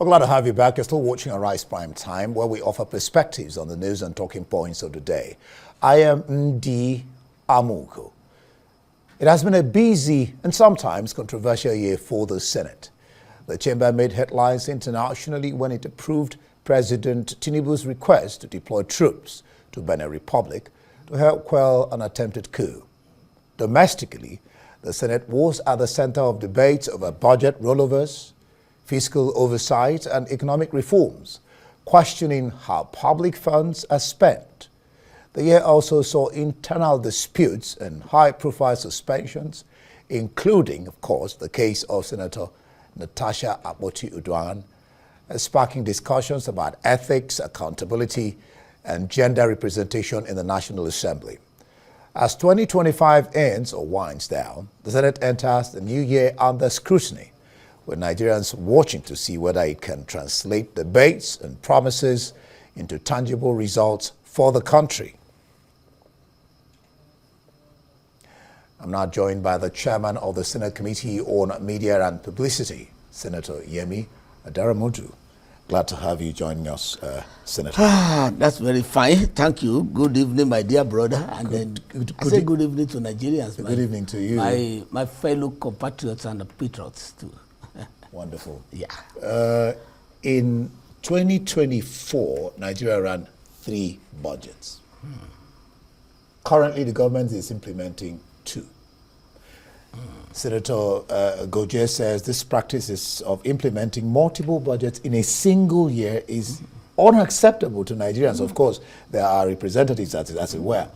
We're glad to have you back. You're still watching Arise Prime Time, where we offer perspectives on the news and talking points of the day. I am Ndi Amuko. It has been a busy and sometimes controversial year for the Senate. The chamber made headlines internationally when it approved President Tinubu's request to deploy troops to Benin Republic to help quell an attempted coup. Domestically, the Senate was at the center of debates over budget rollovers, fiscal oversight, and economic reforms, questioning how public funds are spent. The year also saw internal disputes and high-profile suspensions, including, of course, the case of Senator Natasha Akpoti-Uduaghan, sparking discussions about ethics, accountability, and gender representation in the National Assembly. As 2025 ends or winds down, the Senate enters the new year under scrutiny, with Nigerians watching to see whether it can translate debates and promises into tangible results for the country. I'm now joined by the chairman of the Senate Committee on Media and Publicity, Senator Yemi Adaramodu. Glad to have you joining us, Senator. That's very fine. Thank you. Good evening, my dear brother. And good evening to Nigerians. Good evening to you. My fellow compatriots and patriots too. Wonderful. Yeah. In 2024, Nigeria ran 3 budgets. Currently, the government is implementing 2. Senator Goje says this practice of implementing multiple budgets in a single year is unacceptable to Nigerians. Of course, there are representatives, as it were.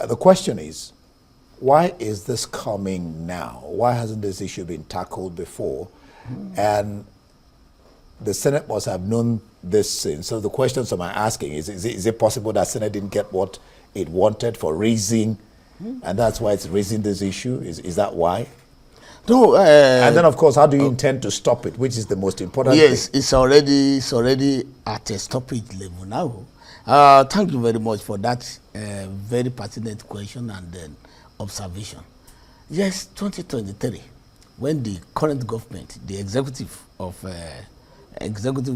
The question is, why is this coming now? Why hasn't this issue been tackled before? And the Senate must have known this since. So the questions I'm asking is it possible that Senate didn't get what it wanted for raising, and that's why it's raising this issue? Is that why? No. And then, of course, how do you intend to stop it, which is the most important thing? Yes, it's already at a stoppage level now. Thank you very much for that very pertinent question and observation. Yes, 2023, when the current government, the executive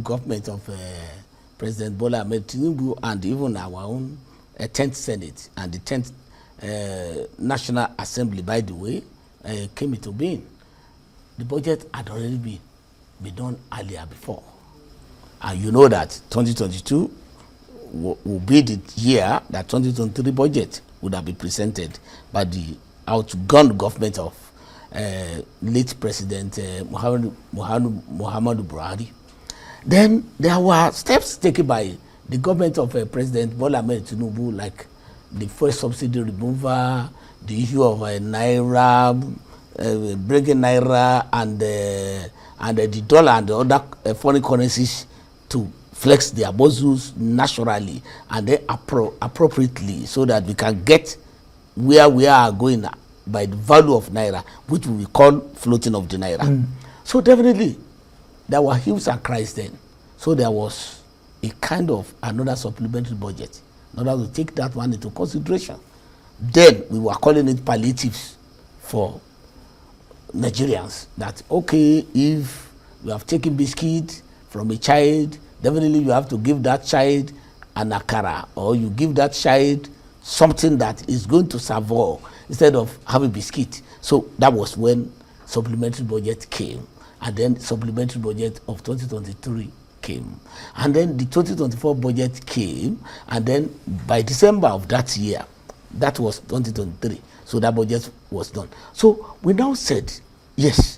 government of President Bola Ahmed Tinubu, and even our own 10th Senate and the 10th National Assembly, by the way, came into being, the budget had already been done earlier before. And you know that 2022 will be the year that 2023 budget would have been presented by the outgone government of late President Muhammadu Buhari. Then there were steps taken by the government of President Bola Ahmed Tinubu, like the first subsidy removal, the issue of Naira, bringing Naira and the dollar and the other foreign currencies to flex their muscles naturally and then appropriately, so that we can get where we are going by the value of Naira, which we call floating of the Naira. So definitely, there were hues and cries then. So there was a kind of another supplementary budget in order to take that one into consideration. Then we were calling it palliatives for Nigerians. That, okay, if you have taken biscuit from a child, definitely you have to give that child an akara, or you give that child something that is going to savour instead of having biscuit. So that was when supplementary budget came, and then supplementary budget of 2023 came, and then the 2024 budget came, and then by December of that year, that was 2023, so that budget was done. So we now said, yes,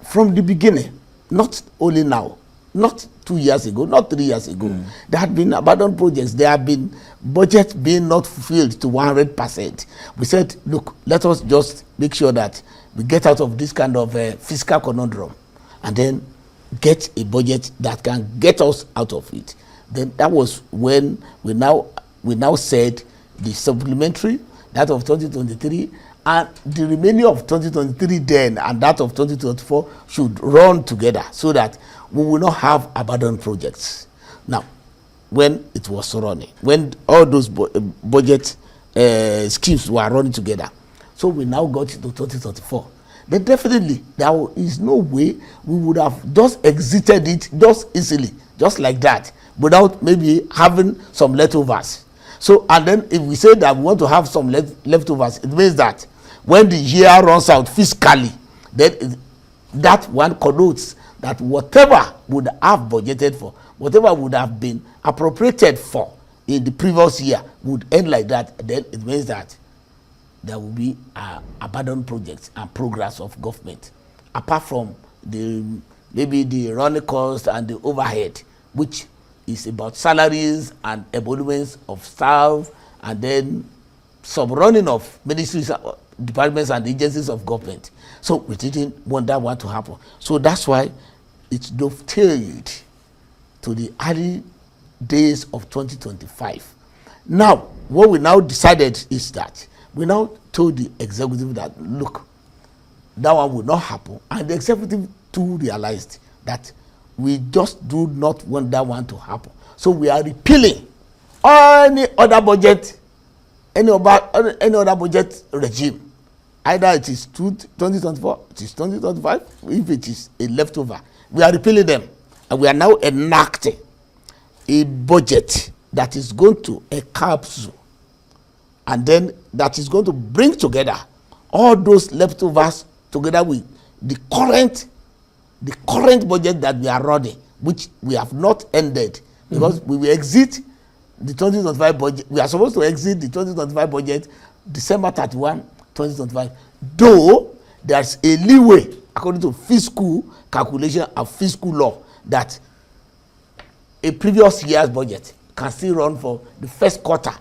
from the beginning, not only now, not 2 years ago, not 3 years ago, there had been abandoned projects, there have been budgets being not fulfilled to 100%. We said, look, let us just make sure that we get out of this kind of fiscal conundrum, and then get a budget that can get us out of it. Then that was when we now said the supplementary, that of 2023, and the remaining of 2023 then and that of 2024 should run together, so that we will not have abandoned projects. Now, when it was running, when all those budget schemes were running together, so we now got to 2024. then definitely there is no way we would have just exited it just easily, just like that, without maybe having some leftovers. So, and then if we say that we want to have some leftovers, it means that when the year runs out fiscally, then that one connotes that whatever would have budgeted for, whatever would have been appropriated for in the previous year would end like that. Then it means that there will be abandoned projects and progress of government, apart from maybe the running cost and the overhead, which is about salaries and emoluments of staff, and then some running of ministries, departments and agencies of government. So we didn't want that one to happen. So that's why it dovetailed to the early days of 2025. Now, what we now decided is that we now told the executive that, look, that one will not happen. And the executive too realized that we just do not want that one to happen. So we are repealing any other budget, any other budget regime. Either it is 2024, it is 2025, if it is a leftover. We are repealing them. And we are now enacting a budget that is going to encapsule, and then that is going to bring together all those leftovers together with the current budget that we are running, which we have not ended, because we will exit the 2025 budget. We are supposed to exit the 2025 budget December 31, 2025. Though there's a leeway according to fiscal calculation and fiscal law that a previous year's budget can still run for the first quarter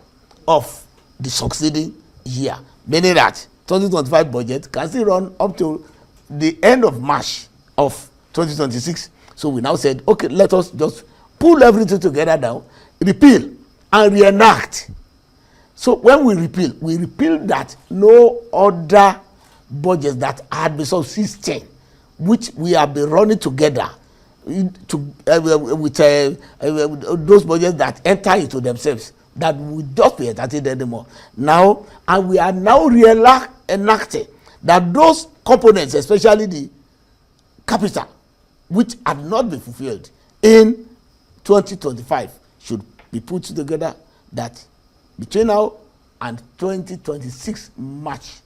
of the succeeding year, meaning that 2025 budget can still run up to the end of March of 2026. So we now said, okay, let us just pull everything together now, repeal and reenact. So when we repeal that no other budgets that had been subsisting, which we have been running together with those budgets that enter into themselves, that will just be entertained anymore. Now, and we are now enacting that those components, especially the capital, which have not been fulfilled in 2025, should be put together, that between now and 2026 March,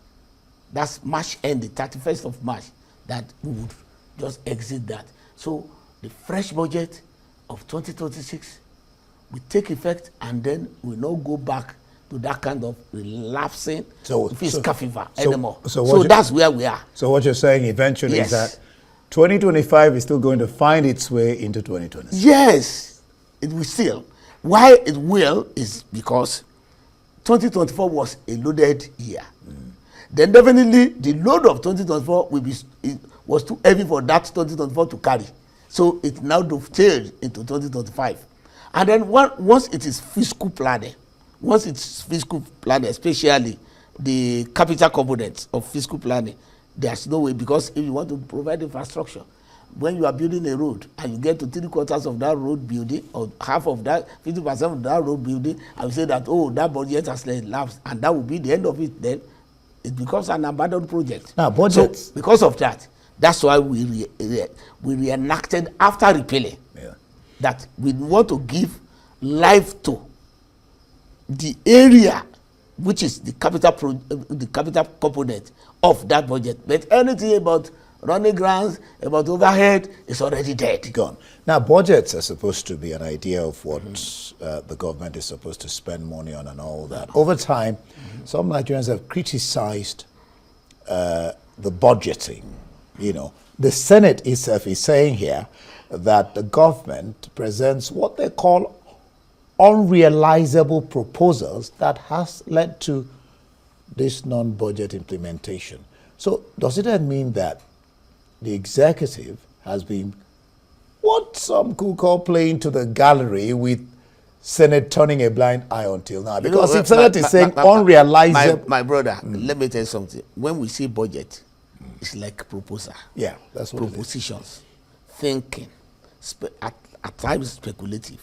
that's March end, the 31st of March, that we would just exit that. So the fresh budget of 2026 will take effect, and then we will not go back to that kind of relapsing fiscal fever anymore. So that's where we are. So what you're saying eventually is that 2025 is still going to find its way into 2026. Yes, it will still. Why it will is because 2024 was a loaded year. Then definitely the load of 2024 was too heavy for that 2024 to carry. So it now dovetailed into 2025. And then once it is fiscal planning, especially the capital components of fiscal planning, there's no way, because if you want to provide infrastructure, when you are building a road and you get to 3/4 of that road building, or half of that, 50% of that road building, and you say that, oh, that budget has lapsed, and that will be the end of it, then it becomes an abandoned project. Now, budget. So because of that, that's why we reenacted after repealing that we want to give life to the area which is the capital component of that budget. But anything about running grants, about overhead, is already dead. Gone. Now, budgets are supposed to be an idea of what the government is supposed to spend money on and all that. Over time, some Nigerians have criticized the budgeting. You know, the Senate itself is saying here that the government presents what they call unrealizable proposals that has led to this non-budget implementation. So does it then mean that the executive has been what some could call playing to the gallery, with Senate turning a blind eye until now? Because the Senate is saying unrealizable. My brother, let me tell you something. When we see budget, it's like proposal. Yeah, that's what propositions, thinking, at times speculative,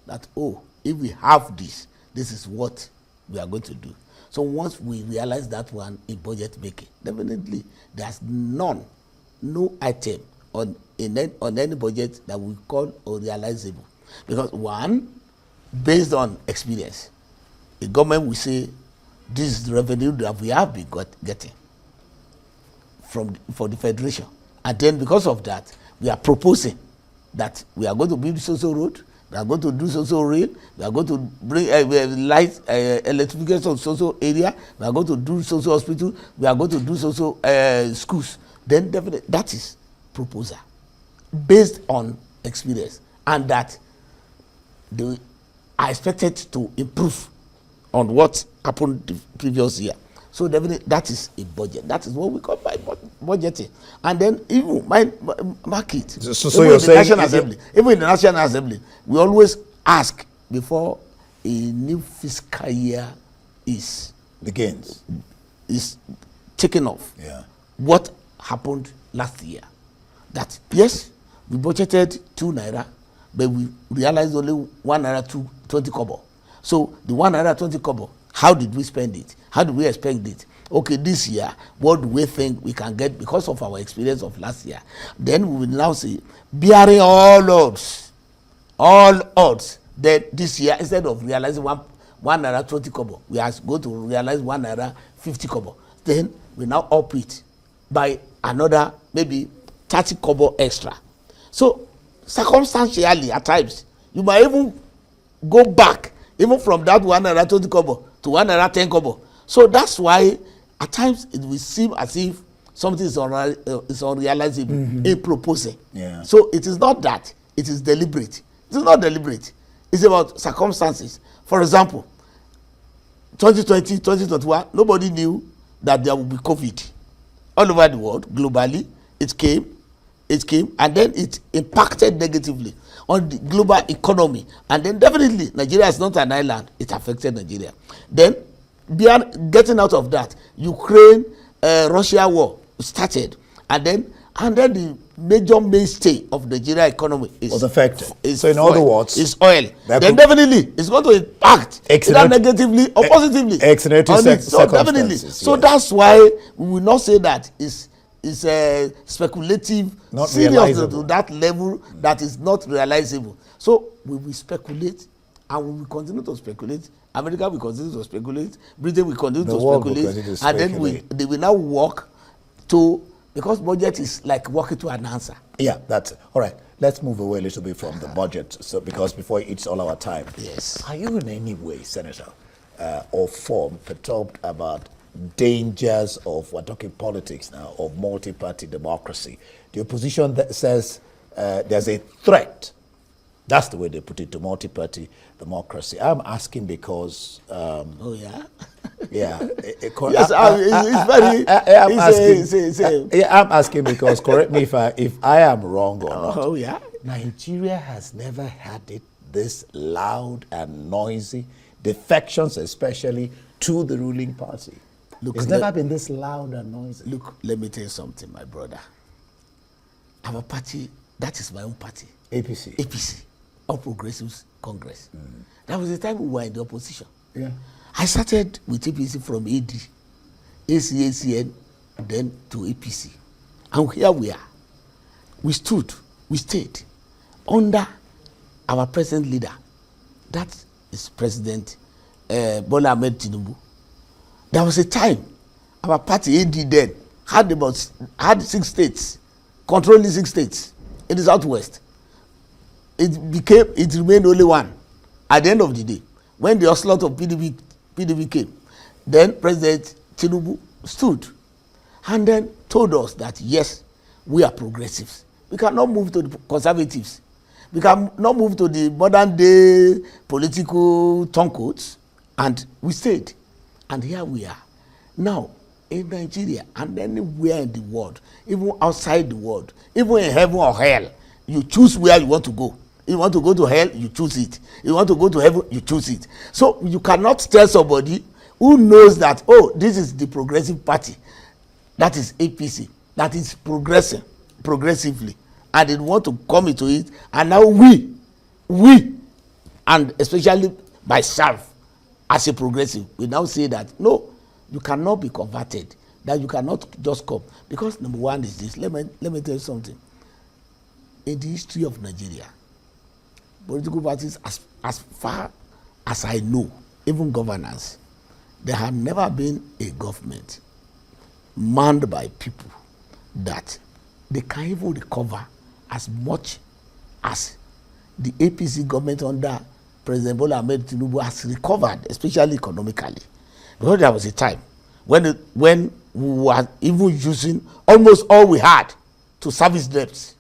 that, oh, if we have this, this is what we are going to do. So once we realize that one in budget making, definitely there's no item on any budget that we call unrealizable. Because one, based on experience, the government will say this is the revenue that we have been getting for the federation, and then because of that we are proposing that we are going to build social road, we are going to do social rail, we are going to bring light electrification of social area, we are going to do social hospital, we are going to do social schools. Then definitely that is proposal based on experience, and that they are expected to improve on what happened the previous year. So definitely that is a budget. That is what we call by budgeting. And then even market. So you're saying even in the National Assembly, we always ask before a new fiscal year is taken off. Yeah. What happened last year? That yes, we budgeted 2 naira, but we realized only 1 naira 20 kobo. So the 1 naira 20 kobo, how did we spend it? How do we expect it? Okay, this year, what do we think we can get because of our experience of last year? Then we will now say, bearing all odds, that this year, instead of realizing 1 naira 20 kobo, we are going to realize 1 naira 50 kobo. Then we now up it by another maybe 30 kobo extra. So circumstantially, at times, you might even go back, even from that 1 naira 20 kobo to 1 naira 10 kobo. So that's why at times it will seem as if something is unrealizable in proposing. Yeah. So it is not that, it is deliberate. It is not deliberate. It's about circumstances. For example, 2020, 2021, nobody knew that there would be COVID. All over the world, globally, it came, and then it impacted negatively on the global economy. And then definitely, Nigeria is not an island. It affected Nigeria. Then, beyond getting out of that, Ukraine, Russia war started, and then the major mainstay of Nigeria economy was affected. So in oil, other words, is oil. Then definitely it's going to impact either negatively or positively on it. So definitely, so that's why we will not say that it's speculative, not serious to that level that is not realizable. So we will speculate, and we will continue to speculate. America will continue to speculate. Britain will continue to speculate, and then they will now work to, because budget is like working to an answer. Yeah, that's it. All right. Let's move away a little bit from the budget, so because before it eats all our time. Yes. Are you in any way, Senator, or form perturbed about dangers of, we're talking politics now, of multi-party democracy? The opposition that says there's a threat. That's the way they put it, to multi-party democracy. I'm asking because... oh, yeah? Yeah. Yes, I'm asking because, correct me if I am wrong or not. Oh, yeah? Nigeria has never had it this loud and noisy, defections especially to the ruling party. Look, it's never been this loud and noisy. Look, let me tell you something, my brother. Our party, that is my own party. APC, All Progressives Congress. That was the time we were in the opposition. Yeah. I started with APC from AD, ACN, then to APC. And here we are. We stayed under our present leader. That is President Bola Ahmed Tinubu. There was a time our party AD then had 6 states, controlling 6 states in the southwest. It remained only 1 at the end of the day. When the onslaught of PDP came, then President Tinubu stood and then told us that yes, we are progressives. We cannot move to the conservatives. We cannot move to the modern day political turncoats, and we stayed. And here we are. Now, in Nigeria and anywhere in the world, even outside the world, even in heaven or hell, you choose where you want to go. If you want to go to hell, you choose it. If you want to go to heaven, you choose it. So you cannot tell somebody who knows that, oh, this is the progressive party, that is APC, that is progressively, and they want to come into it, and now we, and especially myself, as a progressive, we now say that no, you cannot be converted, that you cannot just come. Because number one is this, let me tell you something. In the history of Nigeria, political parties, as far as I know, even governance, there had never been a government manned by people that they can even recover as much as the APC government under President Bola Ahmed Tinubu has recovered, especially economically. Because there was a time when we were even using almost all we had to service debts.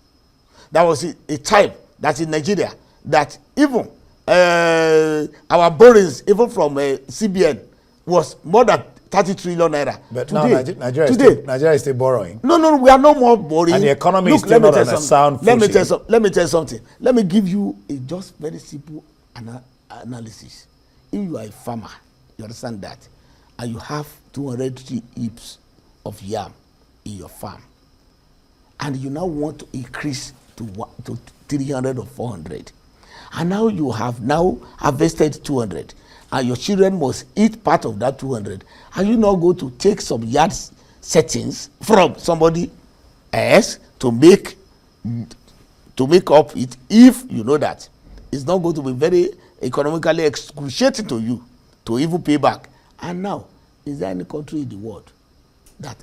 There was a time that in Nigeria that even our borrowings, even from CBN, was more than 30 trillion naira. But today, now Nigeria is still borrowing. No, we are no more borrowing. And the economy is still not on a sound footing. Let me tell you something. Let me give you a just very simple analysis. If you are a farmer, you understand that, and you have 203 heaps of yam in your farm, and you now want to increase to 300 or 400, and now you have now harvested 200, and your children must eat part of that 200, and you now go to take some yard settings from somebody else to make up it, if you know that it's not going to be very economically excruciating to you to even pay back. And now, is there any country in the world that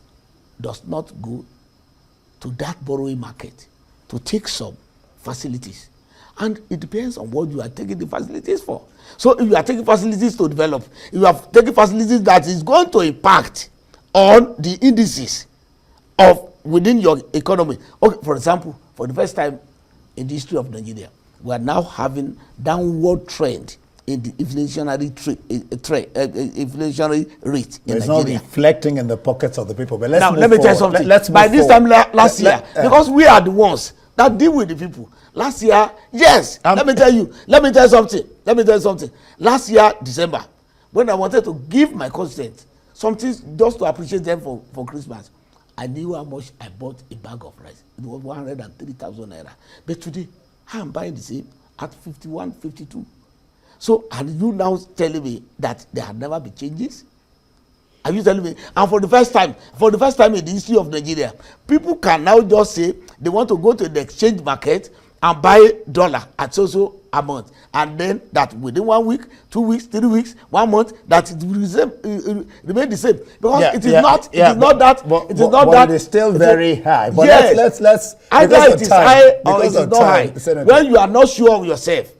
does not go to that borrowing market to take some facilities? And it depends on what you are taking the facilities for. So if you are taking facilities to develop, if you are taking facilities that is going to impact on the indices of within your economy. Okay, for example, for the first time in the history of Nigeria, we are now having downward trend in the inflationary rate in Nigeria. It's not reflecting in the pockets of the people. But let's now, move let me tell you forward. something. Let's move by this forward. time last year, because we are the ones that deal with the people. Last year, yes, let me tell you something. Last year, December, when I wanted to give my constituents something just to appreciate them for Christmas, I knew how much I bought a bag of rice. It was 103,000 naira. But today, I am buying the same at 51, 52. So are you now telling me that there have never been changes? Are you telling me? And for the first time in the history of Nigeria, people can now just say they want to go to the exchange market and buy dollar at so amount, and then that within 1 week, 2 weeks, 3 weeks, 1 month, that it will remain the same, because it is not that it is still very high. But yes, let's either it is high or it is not high. Senator, when you are not sure of yourself,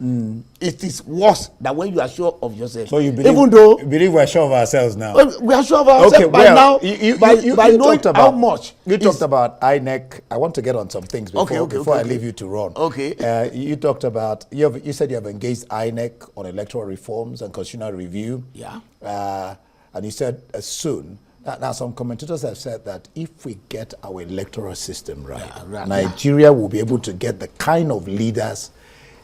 it is worse than when you are sure of yourself. So you believe, even though you believe we are sure of ourselves now? We are sure of ourselves by knowing how much. You talked about INEC. I want to get on some things before I leave you to run. Okay. You talked about you said you have engaged INEC on electoral reforms and constitutional review. Yeah. And you said soon. Now, some commentators have said that if we get our electoral system right, Nigeria will be able to get the kind of leaders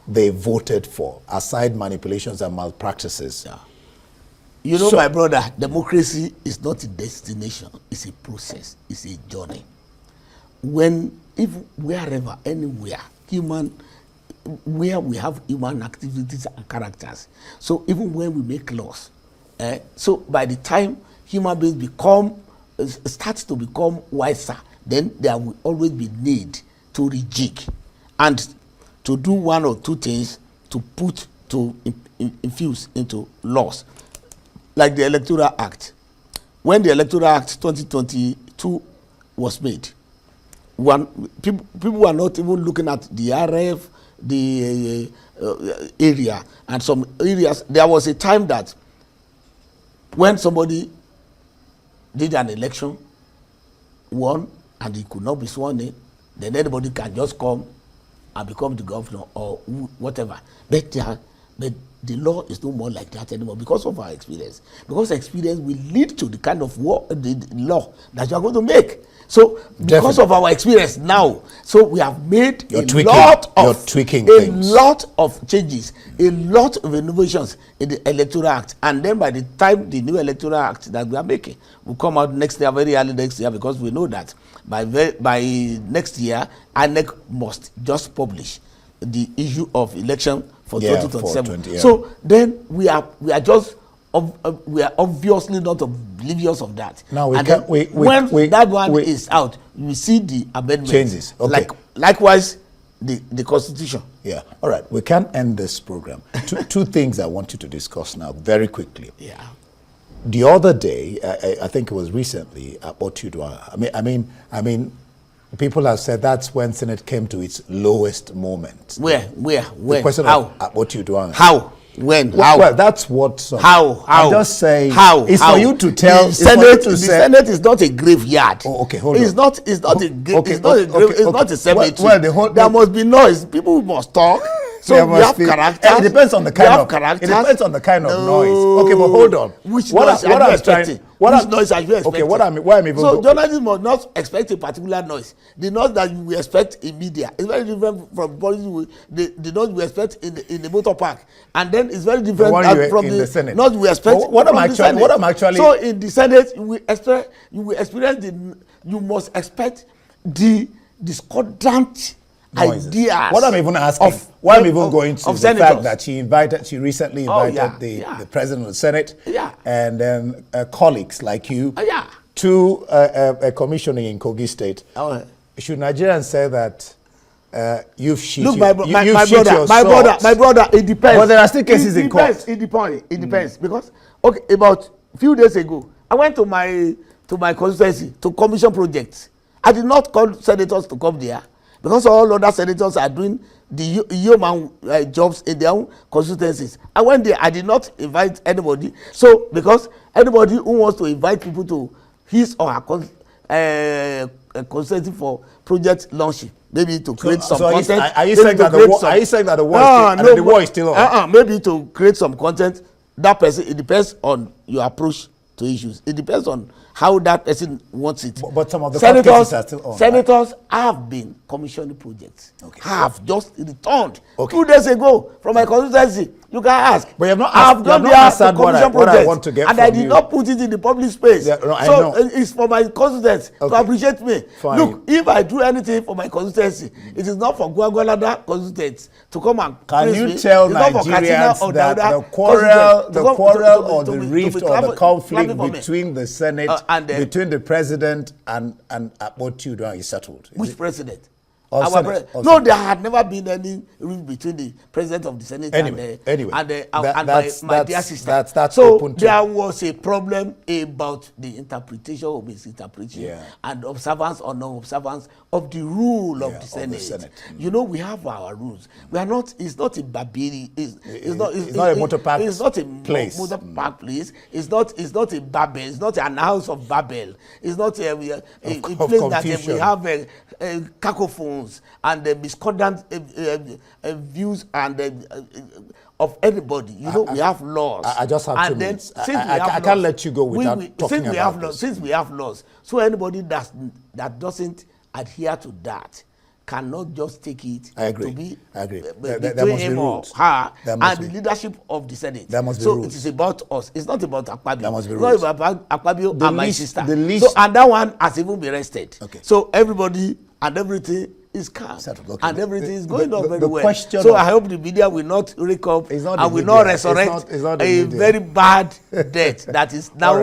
they voted for, aside manipulations and malpractices. Yeah. You know, my brother, democracy is not a destination, it's a process, it's a journey. Wherever, anywhere, where we have human activities and characters, so even when we make laws, so by the time human beings start to become wiser, then there will always be need to rejig and to do one or two things to infuse into laws, like the Electoral Act. When the Electoral Act 2022 was made, people were not even looking at the RF, the area, and some areas. There was a time that when somebody did an election, won, and he could not be sworn in, then anybody can just come and become the governor or whatever. But the law is no more like that anymore because of our experience. Because experience will lead to the kind of the law that you are going to make. So because of our experience now, so we have made a lot of changes, a lot of innovations in the Electoral Act. And then by the time the new Electoral Act that we are making will come out next year, very early next year, because we know that by next year, INEC must just publish the issue of election for 2027. So then we are just we are obviously not oblivious of that. Now when that one is out, you see the amendments. Changes. Okay. Likewise, the Constitution. Yeah. All right. We can't end this program. Two things I want you to discuss now very quickly. Yeah. The other day, I think it was recently, I mean, people have said that's when Senate came to its lowest moment. Where? The question how? Of what you doing? How? When? Well, how? Well, that's what. How? I'm just saying. How? It's how? for you to tell. The Senate is not a graveyard. Oh, okay, hold on. It's not a grave. It's not a cemetery. Well, there must be noise. People must talk. So we have characters. It depends on the kind of characters. It depends on the kind of noise. Okay, but hold on. Which noise are you expecting? Which noise are you expecting? Okay, what I'm even. So journalists must not expect a particular noise. The noise that you will expect in media is very different from the noise we expect in the motor park, and then it's very different from the Senate. Noise we expect. What I'm actually. So in the Senate, you must expect the discordant noises. Ideas. What I'm even asking, why I'm even going to the fact that she recently invited the president of the Senate and then colleagues like you to a commissioning in Kogi State. Should Nigerians say that you've shit? Look, my brother, it depends. But there are still cases in court. It depends because about a few days ago, I went to my constituency to commission projects. I did not call senators to come there because all other senators are doing the human jobs in their own constituencies. I went there. I did not invite anybody. So because anybody who wants to invite people to his or her constituency for project launching, maybe to create some content. Are you saying that the war is still on? Maybe to create some content. That person, it depends on your approach to issues. It depends on how that person wants it. But some of the cases are still on. Senators have been commissioning projects. Have just returned 2 days ago from my constituency. You can ask. But you have not answered what I want to get from you. And I did not put it in the public space. So it's for my constituents to appreciate me. Fine. Look, if I do anything for my constituency, it is not for Gwagwalada constituents to come and can you tell Nigerians that the quarrel or the rift or the conflict between the Senate, between the president and Adaramodu is settled? Which president? No, there had never been any rift between the president of the Senate and my dear sister. So there was a problem about the interpretation of his interpretation and observance or non-observance of the rule of the Senate. You know, we have our rules. We are not. It's not a barbarian. It's not a motor park. It's not a motor park place. It's not a Babel. It's not an house of Babel. It's not a place that we have cacophones and the discordant views and of anybody. You know, we have laws. I just have 2 minutes. I can't let you go without talking about this. Since we have laws, so anybody that doesn't adhere to that cannot just take it to be between him or her and the leadership of the Senate. So it is about us. It's not about Akpabio. It's not about Akpabio and my sister. And that one has even been arrested. So everybody and everything is calm. And everything is going on very well. So I hope the media will not wake up and will not resurrect a very bad death that is now.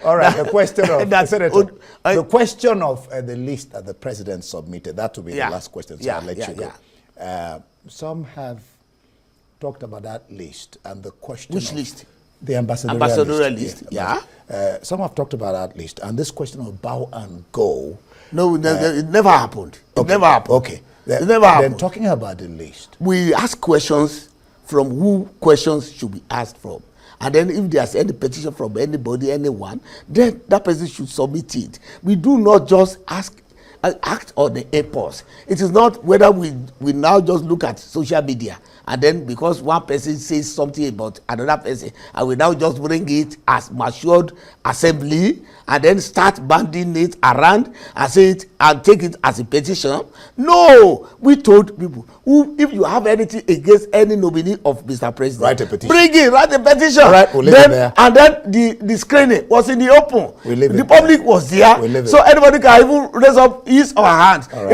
All right. The question of the question of the list that the president submitted. That will be the last question. So I'll let you go. Some have talked about that list and the question. Which list? The ambassadorial list. Some have talked about that list and this question of bow and go. No, it never happened. It never happened. Okay. It never happened. Then talking about the list. We ask questions from who questions should be asked from. And then if there's any petition from anybody, anyone, then that person should submit it. We do not just act on the impulse. It is not whether we now just look at social media and then because one person says something about another person and we now just bring it as matured assembly and then start banding it around and say it and take it as a petition. No, we told people if you have anything against any nominee of Mr. President, write a petition. Bring it, write a petition. All right, we'll leave it there. And then the screening was in the open. The public was there, so anybody can even raise up ease our hands. Right.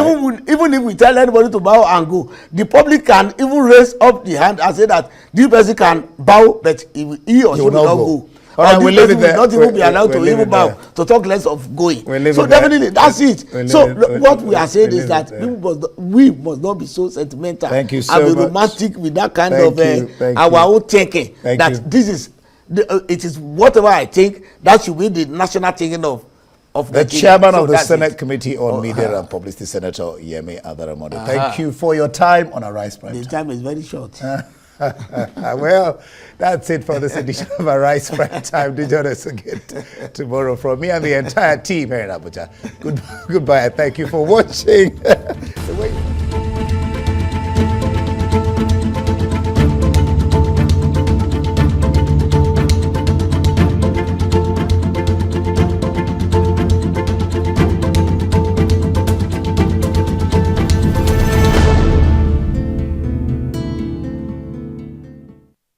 Even if we tell anybody to bow and go, the public can even raise up the hand and say that this person can bow, but he or she will not go. All right, we'll leave it there. Not even be allowed to even bow, to talk less of going. So definitely, that's it. So what we are saying is that we must not be so sentimental and be romantic with that kind of our own thinking. That this is, it is whatever I think, that should be the national thinking of the chairman of the Senate Committee on Media and Publicity, Senator Yemi Adaramodu. Thank you for your time on Arise Prime Time. The time is very short. Well, that's it for this edition of Arise Prime Time. Do join us again tomorrow from me and the entire team here in Abuja. Goodbye. Thank you for watching.